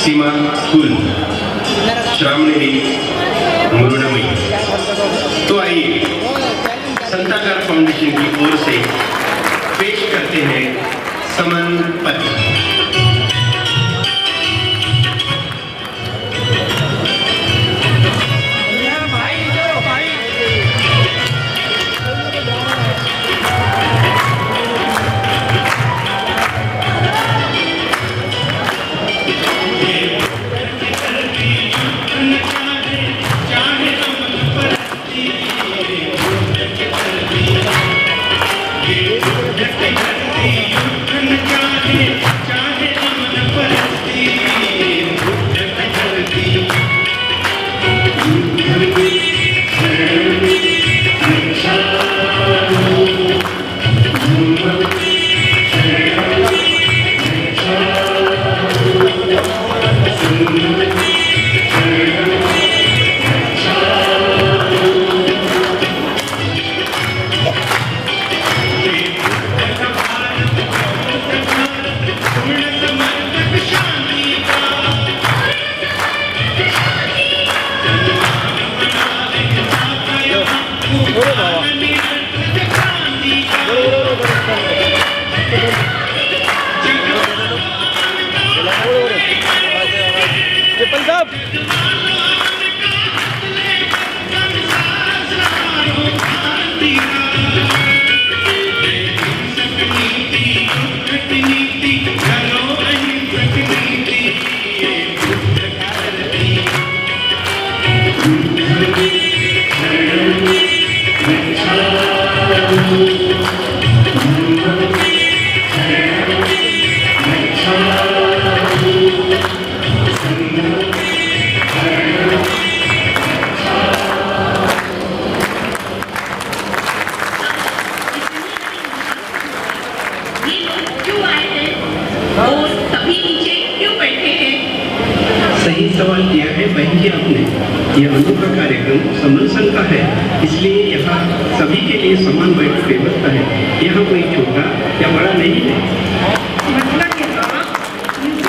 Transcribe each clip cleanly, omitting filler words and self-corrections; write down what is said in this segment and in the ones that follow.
सीमा कुल श्रावणी मुरुडमई। तो आइए संताकार फाउंडेशन की ओर से पेश करते हैं समन पति। सही सवाल किया है बहन जी आपने। यह अनोखा कार्यक्रम समन संघ का है, इसलिए यहाँ सभी के लिए समान बैठक व्यवस्था है। यहाँ कोई छोटा या बड़ा नहीं है। मतलब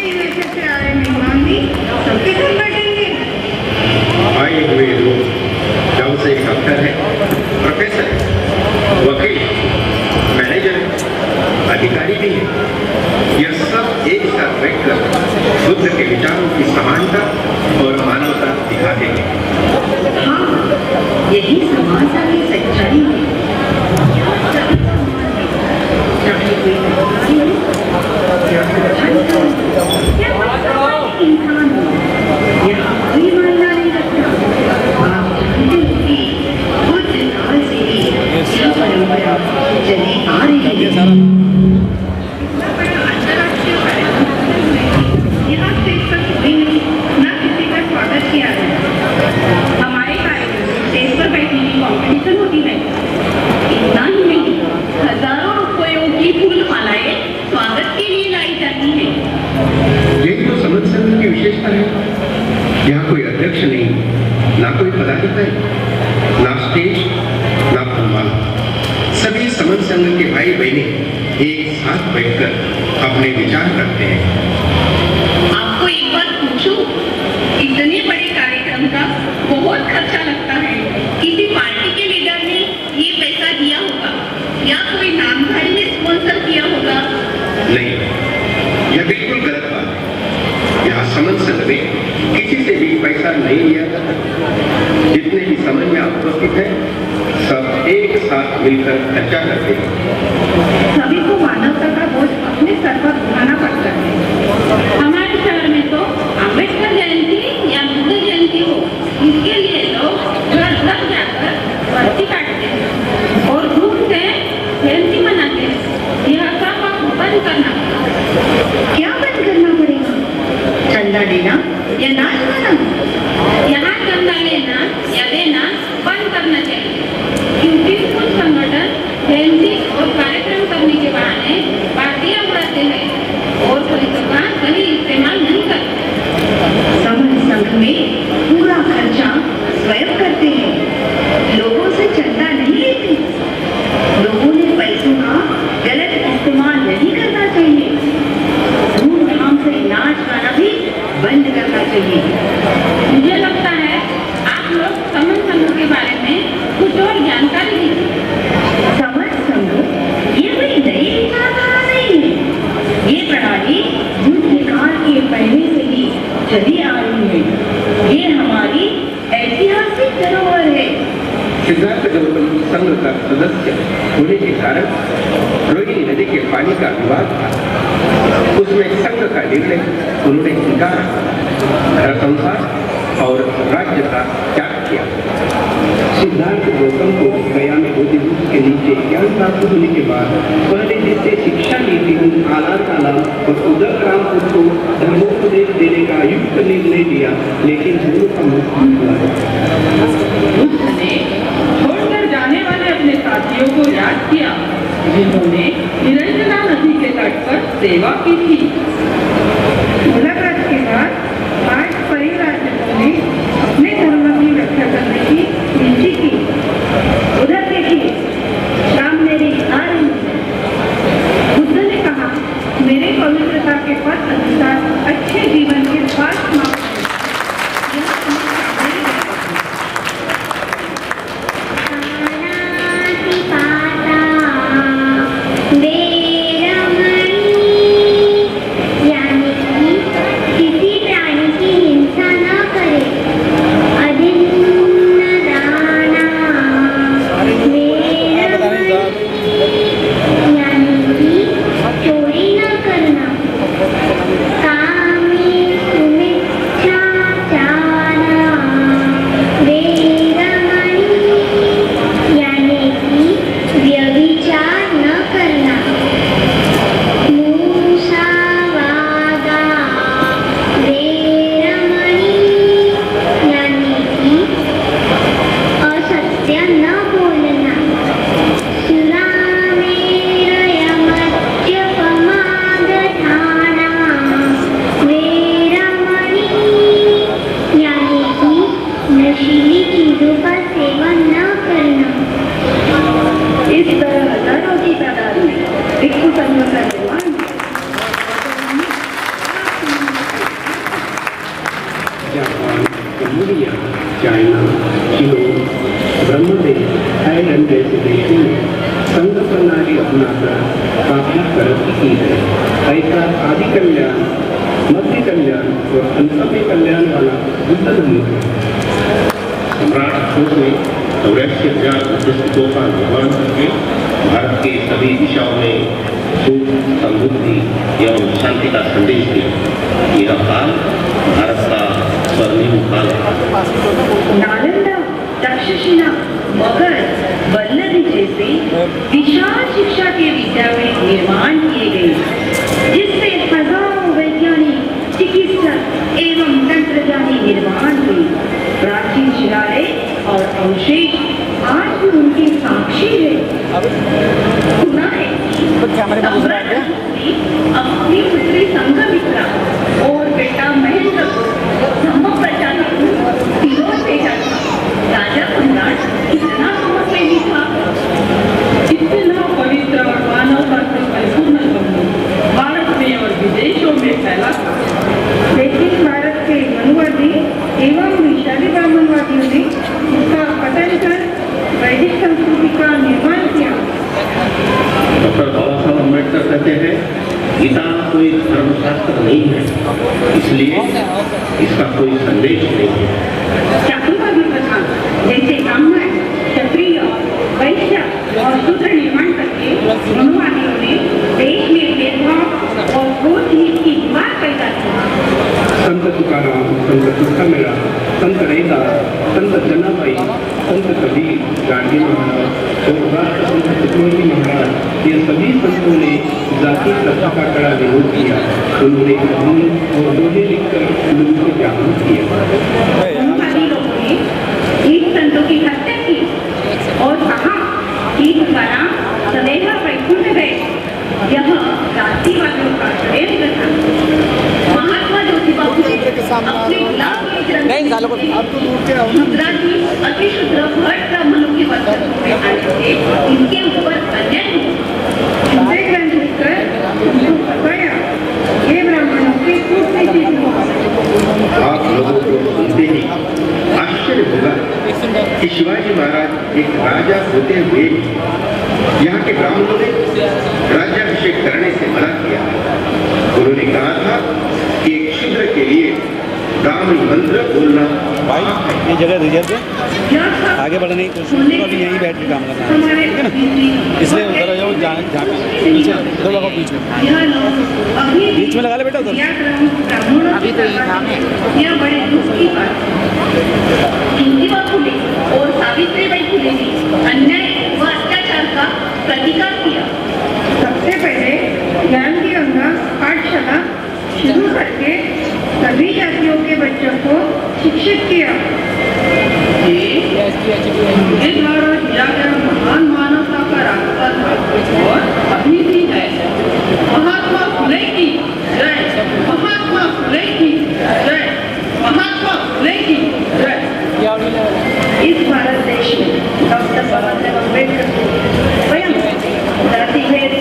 यूएसए से आए मेहमान भी सबके साथ बैठेंगे। आए हुए लोग गाँव से डॉक्टर है, प्रोफेसर, वकील, मैनेजर, अधिकारी भी है। यह सब एक साथ बैठकर बुद्ध के विचारों की समानता और मानवता दिखाते हैं। हाँ, यही समानता की सच्चाई है। चाहे कोई अधिकारी हो या धन हो या इंसान हो, यहाँ कोई मायना नहीं रखता। आप जानते हो कि बुद्ध काल से ही यह परंपरा चली आ रही है। यहाँ कोई अध्यक्ष नहीं, ना कोई पदाधिकारी, ना स्टेज, ना फरमान। सभी समन संघ के भाई बहने एक साथ बैठकर अपने विचार करते हैं। आपको एक बात पूछूं, इतने बड़े कार्यक्रम का बहुत खर्चा लगता है। किसी पार्टी के लीडर ने ये पैसा दिया होगा या कोई नामधारी ने स्पॉन्सर किया होगा? नहीं, यह बिल्कुल गलत बात है। यहाँ समन संघ में किसी से भी पैसा नहीं लिया जाता। जितने भी समन में उपस्थित है सब एक साथ मिलकर खर्चा करते हैं। सभी को मानवता का बोझ अपने सर पर उठाना पड़ता है। हमारे शहर में तो अम्बेडकर जयंती या बुद्ध जयंती हो, इसके लिए लोग घर घर जाकर पर्ची काटते हैं और धूम से जयंती मनाते हैं। यह सब आप बंद करना। क्या बंद करना पड़ेगा? चंदा देना या नाच गाना? यहाँ चंदा लेना या देना बंद करना चाहिए, क्योंकि कुछ संगठन जयंती और कार्यक्रम करने के बहाने पार्टियां उड़ाते हैं और कोई दुकान सही इस्तेमाल नहीं करते। समन संघ में पूरा खर्चा स्वयं करते हैं, लोगों से चंदा नहीं लेते। लोगों ने पैसों का गलत इस्तेमाल नहीं करना चाहिए। धूमधाम से नाच गाना भी बंद चली आ रही है। ये हमारी ऐतिहासिक धरोहर है। सिद्धार्थ गौतम संघ का सदस्य होने के कारण रोहिणी नदी के पानी का विवाद था। उसमें संघ का निर्णय उन्होंने स्वीकारा, घर संसार और राज्य का त्याग किया। सिद्धार्थ गौतम को गया में बोधिवृक्ष के नीचे ज्ञान प्राप्त होने के बाद पहले जिससे शिक्षा ली थी उन आलार कालाम और उदक रामपुर को धर्मोपदेश देने का युक्त निर्णय लिया, लेकिन दोनों का मृत्यु हुआ। बुद्ध ने छोड़कर जाने वाले अपने साथियों को याद किया जिन्होंने निरंजना नदी के तट पर सेवा की थी। मुलाकात के बाद आज परिव्राजकों ने अपने धर्म की रक्षा करने की निश्चय की। उधर देखिए, शाम मेरी आ रही है। बुद्ध ने कहा, मेरे पवित्रता के पथ अनुसार अच्छे जीवन के स्वास्थ्य मार्ग हैं। यह तुम्हें सामने जापान, कंबोडिया, चाइना, चीन, ब्रह्मदेश, थाईलैंड जैसे देशों में संघ प्रणाली अपनाकर काफी तरक्की की है। ऐसा आदि कल्याण, मध्य कल्याण और अंतमे कल्याण वाला बुद्ध धर्म है। सम्राट अशोक ने 84,000 बुद्धिस्तों का निर्माण करके भारत के सभी दिशाओं में सुख, समृद्धि एवं शांति का संदेश दिया। यह काल भारत का स्वर्णिम काल है। नालंदा, तक्षशिला, मगध, वल्लभी जैसे विशाल शिक्षा के विद्यापीठ निर्माण किए गए, जिससे हजारों वैज्ञानिक, चिकित्सक एवं तंत्रज्ञानी निर्माण हुए। प्राचीन शिलालेख और अवशेष आज भी उनके साक्षी है। सुना है सम्राट ने अपनी पुत्री संघमित्रा और बेटा महेंद्र को धम्म प्रचारक फिरोज भेजा था। राजा सम्राट कितना समझ था, इतना पवित्र और मानवता से परिपूर्ण धर्म भारत में और विदेशों में फैला था। लेकिन भारत के मनुवादी एवं विशाली ब्राह्मणवादियों ने उसका पतन कर वैदिक संस्कृति का निर्माण किया। डॉक्टर बाबा साहब अम्बेडकर कहते हैं, गीता कोई धर्मशास्त्र नहीं है, इसलिए इसका कोई संदेश नहीं है। चातुर्वर्ण्य प्रथा जैसे ब्राह्मण, क्षत्रिय, वैश्य और शूद्र निर्माण करके मनुवादियों ने देश में भेदभाव और क्रोध की दीवार पैदा की। संत तुकाराम, संत तुकामेला, संत रैदास, संत जनाबाई, संत कबीर, गांधी महाराज और राष्ट्र संत तुकडोजी महाराज, ये सभी संतों ने जाति प्रथा का कड़ा विरोध किया। उन्होंने ग्रंथ और दोहे लिखकर लोगों को जागरूक किया। मनुवादी लोगों ने इन संतों की हत्या की और कहा कि तुकाराम सदैव वैकुंठ गए। यह जातिवादियों का षड्यंत्र था। महात्मा ज्योतिबा फुले अपने गुलाम शूद्राजी अति शूद्र भट ब्राह्मणों के वर्चस्व में आए थे, इनके ऊपर अन्याय हुआ। ये ब्राह्मणों के आप लोगों को सुनते ही आश्चर्य होगा कि शिवाजी महाराज एक राजा होते हुए यहाँ के ब्राह्मणों ने राज्याभिषेक करने से मना किया। उन्होंने कहा था कि एक शूद्र के लिए राम मंत्र बोलना भाई ये जगह रिजर्व है, यह सब आगे बढ़ने की कोशिश होने करो, अभी के यहीं बैठ के काम करना है, हमारे ठीक है ना? बीच इसलिए उधर आ जाओ, जहाँ जहाँ पे पीछे उधर लगाओ बीच में, यह लोग अभी बीच में लगा ले बेटा उधर। अभी तो ये काम है। यह बड़े दुख की बात है। ज्योतिबा फुले और सावित्रीबाई फुले ने अन्याय व अत्याचार का प्रतिकार किया। सबसे पहले ज्ञान की गंगा पाठशाला शुरू करके सभी जातियों के बच्चों को शिक्षित किया। ये उनके द्वारा दिया गया महान मानवता का रास्ता था और अभी भी है। महात्मा फुले की जय, महात्मा फुले की जय, महात्मा फुले की जय। इस भारत देश में डॉक्टर बाबा साहेब अम्बेडकर स्वयं जाति भेद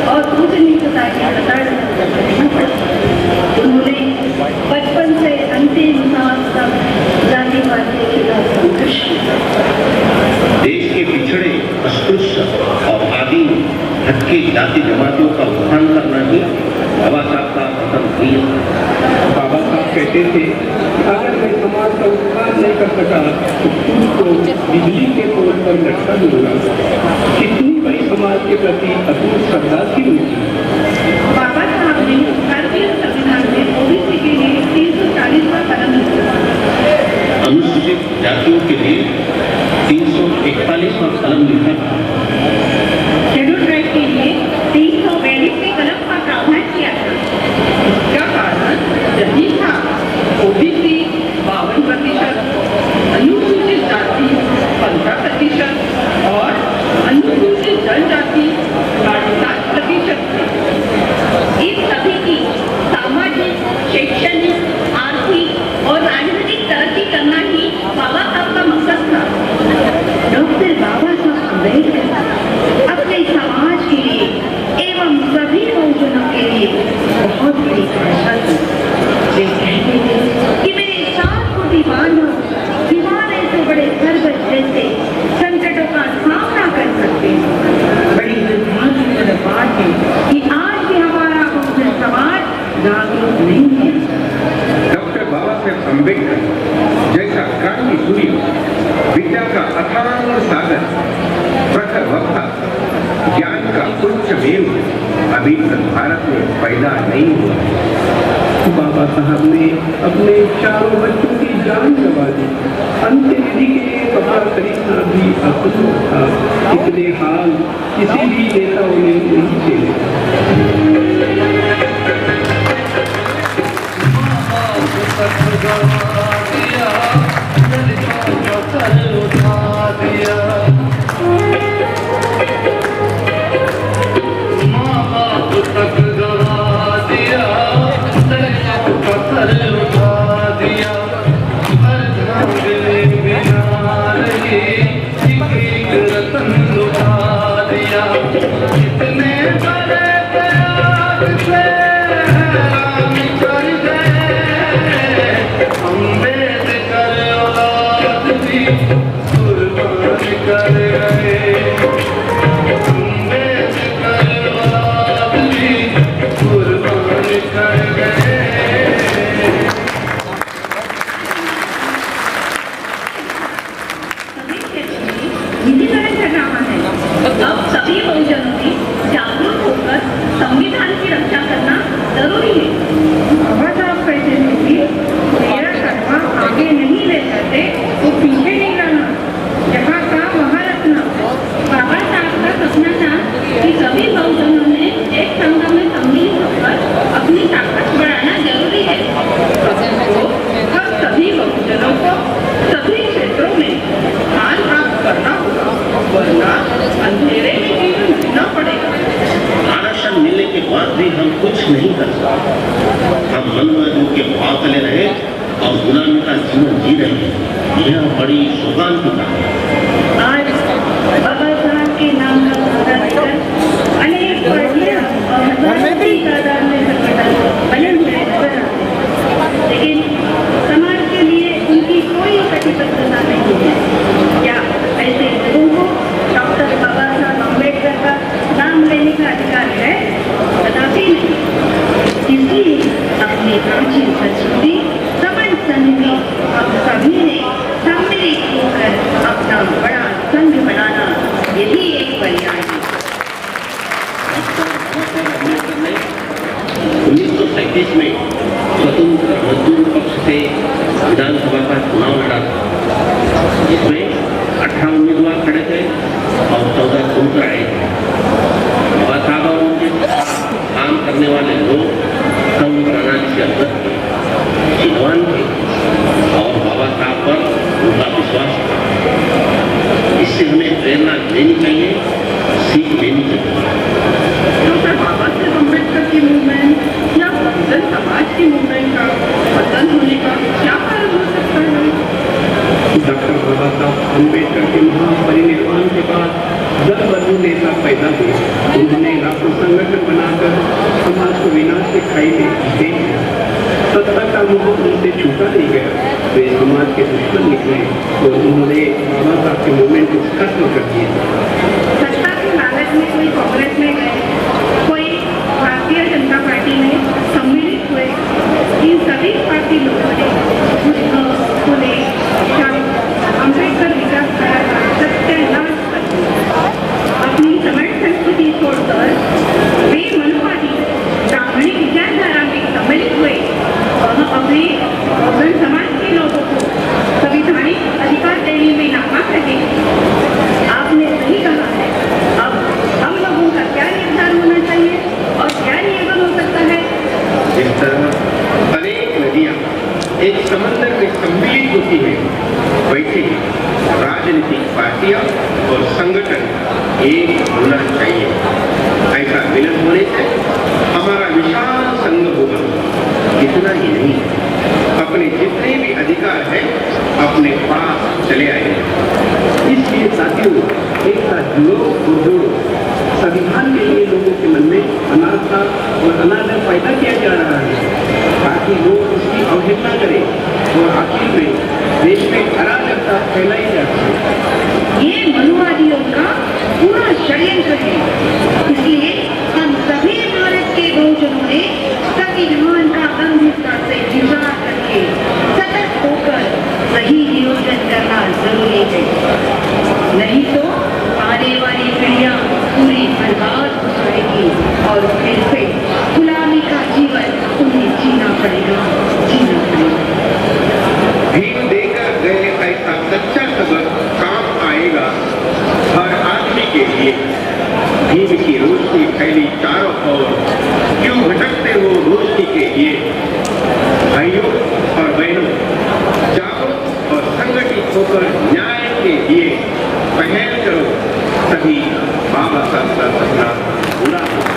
और ऊंच नीचता की प्रताड़ना पड़ा। उन्होंने बचपन से अंतिम सांस तक जातिवाद के खिलाफ संघर्ष किया। देश के पिछड़े, अस्पृश्य और आदिम हटके जाति जमातियों का उत्थान करना ही बाबा साहब का प्रथम ध्येय था। बाबा साहब कहते थे, अगर मैं समाज का उत्थान नहीं कर सका तो खुद को बिजली के पोल पर लटका दूंगा। कितनी बड़ी समाज के प्रति अटूट श्रद्धा थी उनकी। बाबा साहब ने भारतीय संविधान में ओबीसी के लिए 340वां कलम लिखा। अनुसूचित जातियों के लिए 341वां कलम लिखा था। शेड्यूल ट्राइब के लिए 342वें कलम का प्रावधान किया था। इसका कारण यही था। ओबीसी 52%, अनुसूचित जाति 15% और अनुसूचित जनजाति 7% थे। इस सभी की सामाजिक, शैक्षणिक, आर्थिक और राजनीतिक तरक्की करना ही बाबा साहब का मकसद था। डॉक्टर बाबा साहब अम्बेडकर अपने समाज के लिए एवं सभी बहुजनों के लिए बहुत बड़ी भाषा थी। वे कहते थे कि मेरे 7 कोटि बांधव दीवाने से बड़े सरबत जैसे संकटों का सामना कर सकते हैं। बड़ी दुर्भाग्यपूर्ण बात है कि आज भी हमारा बहुजन समाज जागरूक नहीं है। डॉक्टर बाबा साहेब अम्बेडकर जैसा क्रांति सूर्य, विद्या का अथाह सागर, प्रखर वक्ता, ज्ञान का उच्च वेव अभी तक भारत में पैदा नहीं हुआ। बाबा साहब ने अपने चारों बच्चों की जान गंवा दी। अंत्य विधि के लिए कपड़ा खरीदना भी असंभव था। इतने हाल किसी भी नेताओं ने नहीं झेले। विधिकरण कर रहा है। अब सभी बहुजनों ने जागरूक होकर संविधान की रक्षा करना जरूरी है। बाबा साहब कहते थे कि मेरा कर्मा आगे नहीं ले जाते तो पीछे नहीं रहना, जहाँ का वहाँ रखना। बाबा साहब का सपना था कि सभी बहुजनों ने एक संघ में सम्मिलित होकर अपनी ताकत बढ़ाना जरूरी है। तो अब सभी बहुजनों को सभी क्षेत्रों में स्थान प्राप्त करना होगा, वरना अंधेरे में जीवन जीना पड़ेगा। आरक्षण मिलने के बाद भी हम कुछ नहीं कर सकते। हम मनवादियों के फासले रहे और गुलामी का जीवन जी रहे हैं। यह बड़ी शोकांतिका है। आज बाबा साहब के नाम का सहारा लेकर अनेक पार्टियां और हजारों की तादाद में संगठन बने हुए नजर आते हैं, लेकिन समाज के लिए उनकी कोई कटिबद्धता नहीं है। क्या ऐसे लोगों को डॉक्टर बाबा साहब अम्बेडकर का नाम लेने का अधिकार है? कदापि नहीं। इसलिए अपनी प्राचीन संस्कृति, समन में स्वतंत्र मजदूर पक्ष से विधानसभा का चुनाव लड़ा जिसमें 18 उम्मीदवार खड़े थे और 14 चुनकर आए थे। बाबा साहब और उनके काम करने वाले लोग संघ प्रणाली से अवगत थे, विद्वान थे और बाबा साहब पर उनका विश्वास था। इससे हमें प्रेरणा लेनी चाहिए, सीख लेनी चाहिए। डॉक्टर बाबा साहेब अम्बेडकर की मूवमेंट या बहुजन समाज की मूवमेंट का पतन होने का क्या कारण हो सकता है? डॉक्टर बाबा साहब अम्बेडकर के महापरिनिर्वाण के बाद दल बदलू नेता पैदा हुए। उन्होंने राष्ट्र संगठन बनाकर समाज को विनाश के खाई में दे दिया। सत्ता का मोह उनसे छूटा नहीं गया, वे समाज के दुश्मन निकले और उन्होंने बाबा साहब के मूवमेंट को खत्म कर दिया। सत्ता के लालच में कोई कांग्रेस में गए, कोई भारतीय जनता पार्टी में सम्मिलित हुए। इन सभी पार्टी लोगों ने फुले, अम्बेडकर विकास का सत्यानाश कर दिया। अपनी समर्थ संस्कृति छोड़कर वे मनुवादी ब्राह्मणी विचारधारा में सम्मिलित हुए और अपने बहुजन समाज के लोगों को संवैधानिक अधिकार देने में नाकाम रहे। आपने सही कहा है। अब हम लोगों का क्या निर्धार होना चाहिए और क्या नियमन हो सकता है? जिस तरह अनेक नदियां एक समंदर में सम्मिलित होती है, वैसे ही राजनीतिक पार्टियां और संगठन एक होना चाहिए। ऐसा मिलन होने से हमारा विशाल संघ होगा। इतना ही नहीं, अपने जितने भी अधिकार है अपने पास चले आएंगे। इसलिए साथियों, एक साथ जुड़ो और जोड़ो। संविधान के लिए लोगों के मन में अनास्था और अनादर पैदा किया जा रहा है ताकि लोग उसकी अवहेलना करें और आखिर में देश में अराजकता फैलाई जाती है। ये मनुवादियों का पूरा षड्यंत्र है। इसलिए हम सभी भारत के बहुजनों ने संविधान का गंभीरता से विचार करके सतर्क होकर सही नियोजन करना जरूरी है। नहीं तो आने वाली पीढ़ियां पूरी बर्बाद हो जाएगी और फिर से गुलामी का जीवन उन्हें जीना पड़ेगा। भीम देकर गए ऐसा सच्चा सबक काम आएगा हर आदमी के लिए। भीम की रोशनी फैली चारों ओर, क्यों भटकते हो रोशनी के लिए? भाइयों और बहनों, जागो और संगठित होकर न्याय के लिए पहल करो, तभी बाबा साहब का सपना पूरा होगा।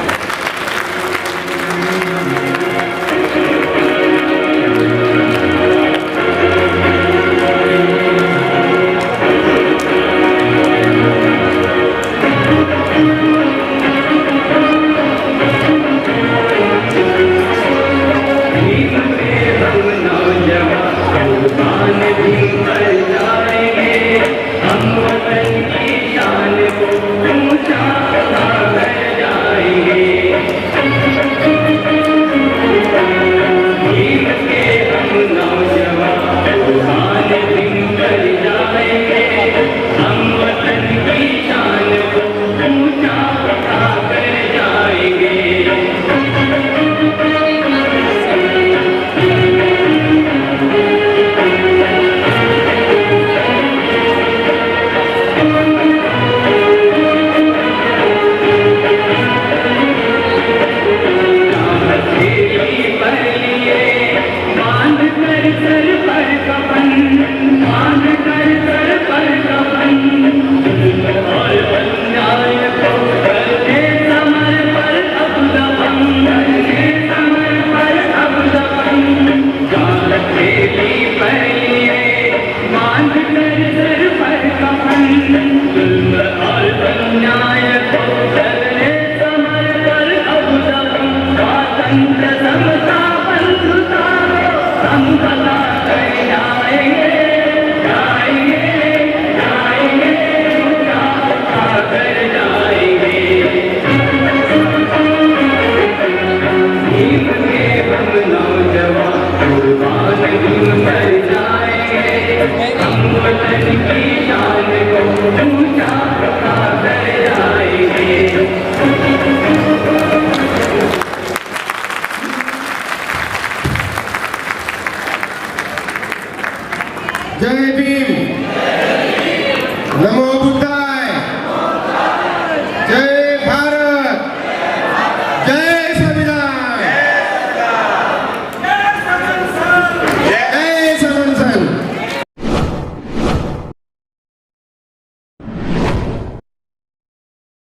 जय भीम